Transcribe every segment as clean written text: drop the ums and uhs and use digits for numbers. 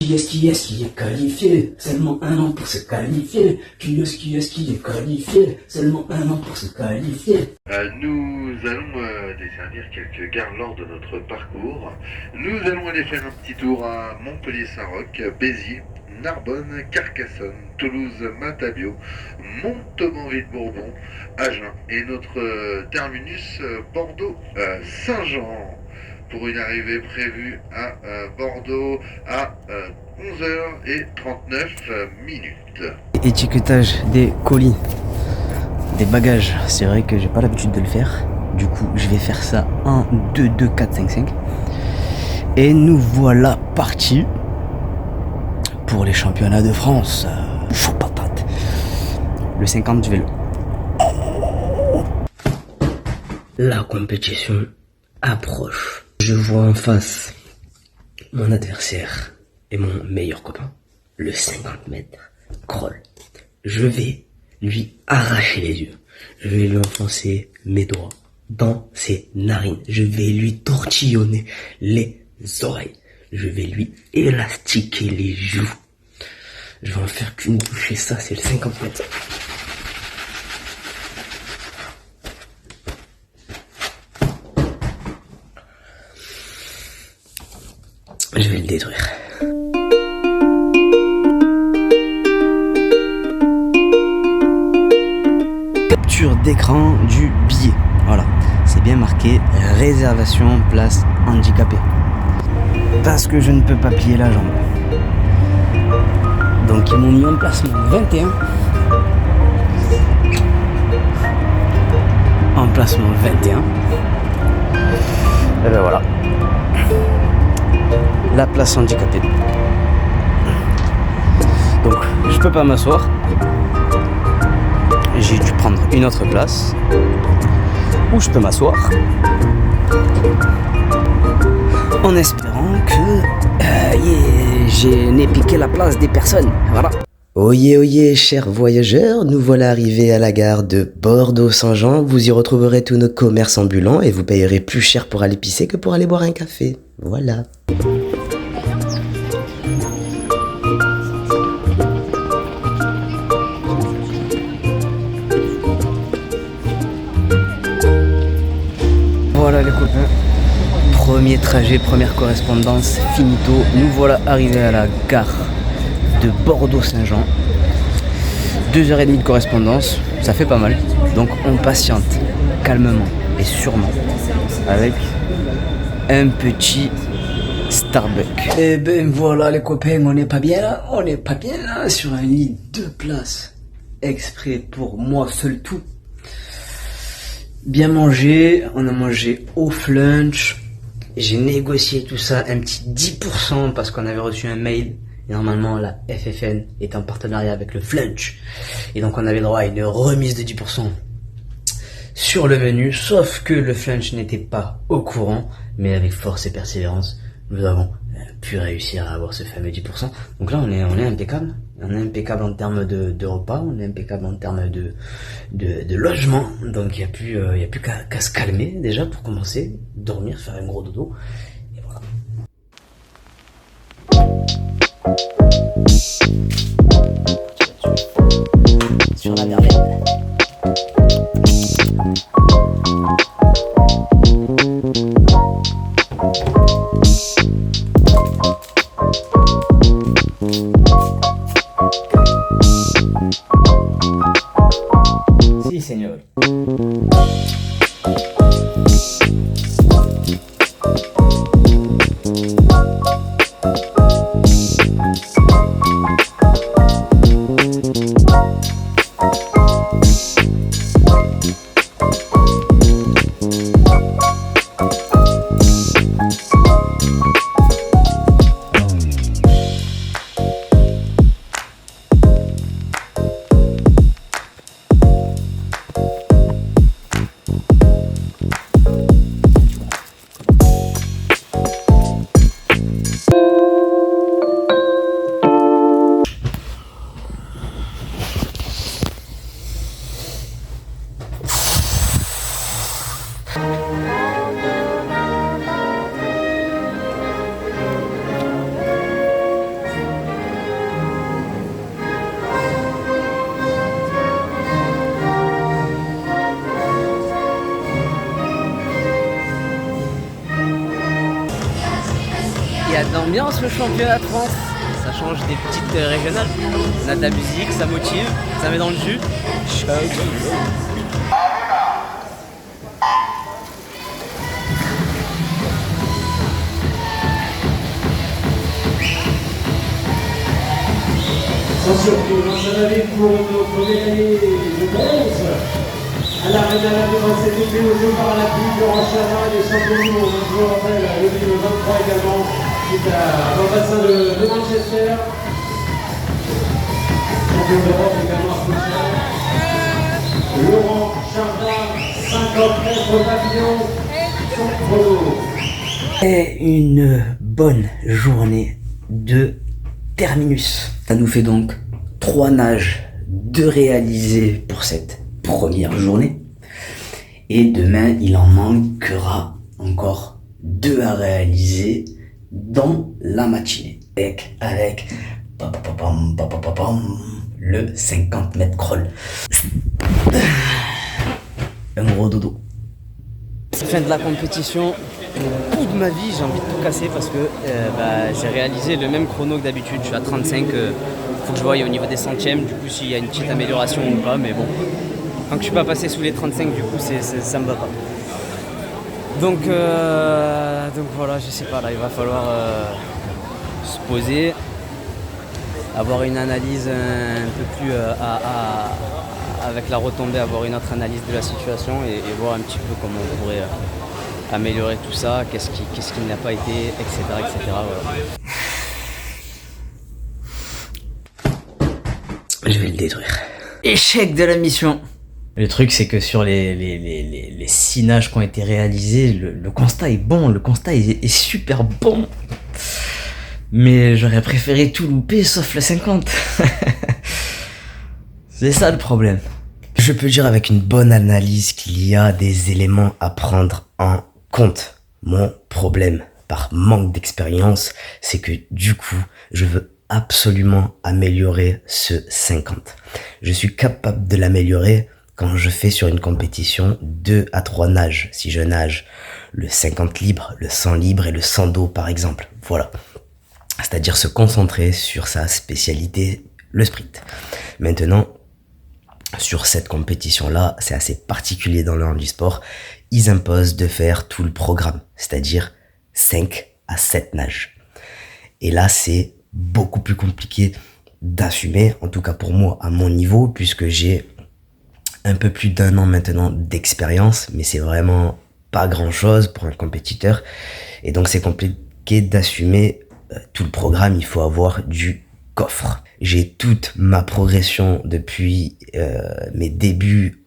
Qui est qualifié? Seulement un an pour se qualifier. Qui est qualifié? Seulement un an pour se qualifier. Nous allons desservir quelques gares lors de notre parcours. Nous allons aller faire un petit tour à Montpellier-Saint-Roch, Béziers, Narbonne, Carcassonne, Toulouse, Matabio, Montauban-Ville-Bourbon, Agen et notre terminus Bordeaux-Saint-Jean. Pour une arrivée prévue à Bordeaux à 11h39. Étiquetage des colis, des bagages. C'est vrai que j'ai pas l'habitude de le faire. Du coup, je vais faire ça 1, 2, 2, 4, 5, 5. Et nous voilà partis pour les championnats de France. Chaud patate. Le 50 du vélo. La compétition approche. Je vois en face mon adversaire et mon meilleur copain, le 50 mètres crawl. Je vais lui arracher les yeux. Je vais lui enfoncer mes doigts dans ses narines. Je vais lui tortillonner les oreilles. Je vais lui élastiquer les joues. Je vais en faire qu'une bouchée, ça c'est le 50 mètres. Je vais le détruire. Capture d'écran du billet. Voilà, c'est bien marqué réservation place handicapé. Parce que je ne peux pas plier la jambe. Donc ils m'ont mis en placement 21. Emplacement 21. Et ben voilà. La place handicapée. Donc je peux pas m'asseoir. J'ai dû prendre une autre place où je peux m'asseoir en espérant que je n'ai piqué la place des personnes. Voilà. Oyez, chers voyageurs, nous voilà arrivés à la gare de Bordeaux-Saint-Jean. Vous y retrouverez tous nos commerces ambulants et vous payerez plus cher pour aller pisser que pour aller boire un café. Voilà. Voilà les copains, premier trajet, première correspondance, finito. Nous voilà arrivés à la gare de Bordeaux-Saint-Jean. 2h30 de correspondance, ça fait pas mal. Donc on patiente calmement et sûrement avec un petit Starbucks. Et ben voilà les copains, on n'est pas bien là, sur un lit 2 places, exprès pour moi seul tout. Bien mangé, on a mangé au flunch. J'ai négocié tout ça, un petit 10% parce qu'on avait reçu un mail. Et normalement, la FFN est en partenariat avec le flunch. Et donc, on avait droit à une remise de 10% sur le menu. Sauf que le flunch n'était pas au courant. Mais avec force et persévérance, nous avons pu réussir à avoir ce fameux 10%. Donc là, on est impeccable. On est impeccable en termes de repas, on est impeccable en termes de logement. Donc il n'y a plus qu'à se calmer déjà pour commencer, dormir, faire un gros dodo. Et voilà. Sur la verveine. Si, señor. L'ambiance, le championnat de France, ça change des petites régionales. On a de la musique, ça motive, ça met dans le jus. Sans surprise, un avis pour notre médaillé de bronze. À l'arène à la devant cette épée au jeu par la pluie, Laurent Chavin et champion du monde. Je vous rappelle, le 2023 également, qui est dans le bassin de Manchester. Champion d'Europe également à Bruxelles. Laurent Chavin, 50 mètres papillon, son chrono. Et une bonne journée de terminus. Ça nous fait donc 3 nages de réaliser pour cette première journée. Et demain, il en manquera encore 2 à réaliser dans la matinée. Avec le 50 mètres crawl. Un gros dodo. Fin de la compétition. Au bout de ma vie, j'ai envie de tout casser parce que j'ai réalisé le même chrono que d'habitude. Je suis à 35. Faut que je voie au niveau des centièmes, du coup s'il y a une petite amélioration ou pas, mais bon. Tant que je suis pas passé sous les 35, du coup ça me va pas. Donc voilà, je sais pas, là il va falloir se poser, avoir une analyse un peu plus avec la retombée, avoir une autre analyse de la situation et voir un petit peu comment on pourrait améliorer tout ça, qu'est-ce qui n'a pas été, etc. Voilà. Je vais le détruire. Échec de la mission. Le truc c'est que sur les 6 nages qui ont été réalisés, le constat est bon, le constat est super bon. Mais j'aurais préféré tout louper sauf le 50. C'est ça le problème. Je peux dire avec une bonne analyse qu'il y a des éléments à prendre en compte. Mon problème, par manque d'expérience, c'est que du coup, je veux absolument améliorer ce 50. Je suis capable de l'améliorer quand je fais sur une compétition 2 à 3 nages. Si je nage le 50 libre, le 100 libre et le 100 dos par exemple. Voilà. C'est-à-dire se concentrer sur sa spécialité, le sprint. Maintenant, sur cette compétition-là, c'est assez particulier dans le handisport. Ils imposent de faire tout le programme, c'est-à-dire 5 à 7 nages. Et là, c'est beaucoup plus compliqué d'assumer, en tout cas pour moi, à mon niveau, puisque j'ai un peu plus d'1 an maintenant d'expérience, mais c'est vraiment pas grand-chose pour un compétiteur. Et donc, c'est compliqué d'assumer tout le programme, il faut avoir du coffre. J'ai toute ma progression depuis mes débuts,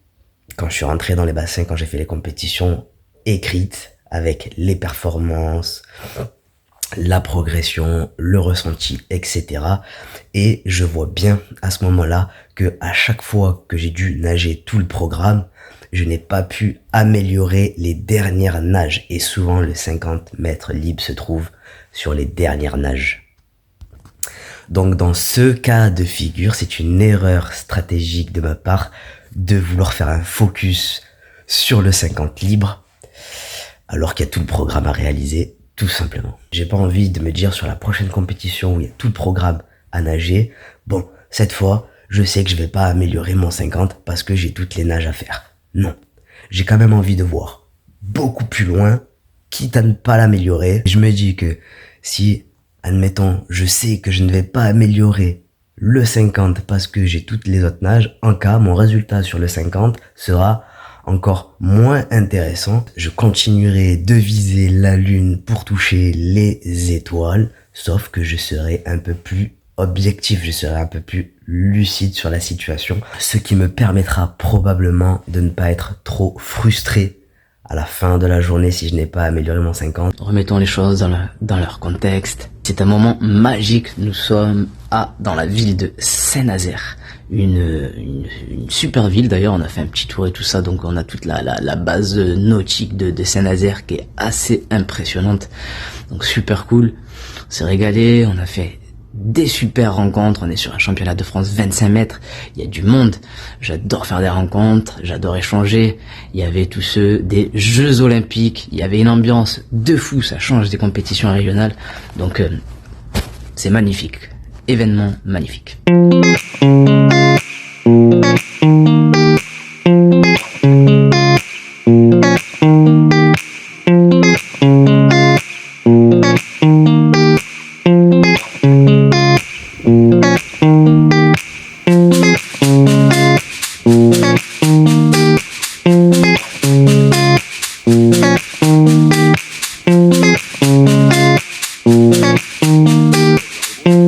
quand je suis rentré dans les bassins, quand j'ai fait les compétitions, écrites, avec les performances, la progression, le ressenti, etc. Et je vois bien à ce moment-là que à chaque fois que j'ai dû nager tout le programme, je n'ai pas pu améliorer les dernières nages. Et souvent, le 50 mètres libre se trouve sur les dernières nages. Donc dans ce cas de figure, c'est une erreur stratégique de ma part de vouloir faire un focus sur le 50 libre alors qu'il y a tout le programme à réaliser, tout simplement. J'ai pas envie de me dire sur la prochaine compétition où il y a tout le programme à nager, bon, cette fois, je sais que je vais pas améliorer mon 50 parce que j'ai toutes les nages à faire. Non. J'ai quand même envie de voir beaucoup plus loin, quitte à ne pas l'améliorer. Je me dis que si, admettons, je sais que je ne vais pas améliorer le 50 parce que j'ai toutes les autres nages, en cas, mon résultat sur le 50 sera encore moins intéressant. Je continuerai de viser la lune pour toucher les étoiles, sauf que je serai un peu plus objectif, je serai un peu plus lucide sur la situation, ce qui me permettra probablement de ne pas être trop frustré à la fin de la journée si je n'ai pas amélioré mon 50. Remettons les choses dans leur contexte. C'est un moment magique. Nous sommes dans la ville de Saint-Nazaire. Une super ville d'ailleurs, on a fait un petit tour et tout ça, donc on a toute la base nautique de Saint-Nazaire qui est assez impressionnante. Donc super cool. On s'est régalé, on a fait des super rencontres. On est sur un championnat de France 25 mètres. Il y a du monde. J'adore faire des rencontres. J'adore échanger. Il y avait tous ceux des Jeux Olympiques. Il y avait une ambiance de fou. Ça change des compétitions régionales. Donc, c'est magnifique. Événement magnifique.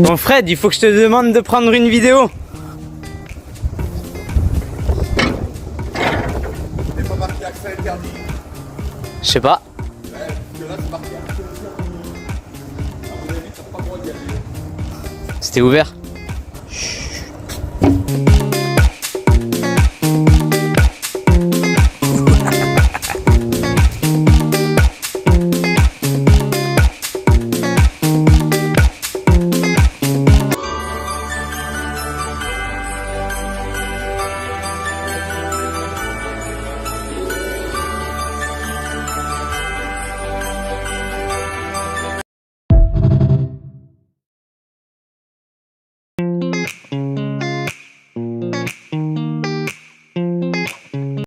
Bon Fred, il faut que je te demande de prendre une vidéo. C'est pas marqué accès interdit. Je sais pas. Ouais, parce que là, c'est marqué accès interdit. À mon avis, ça n'a pas le droit d'y aller. C'était ouvert.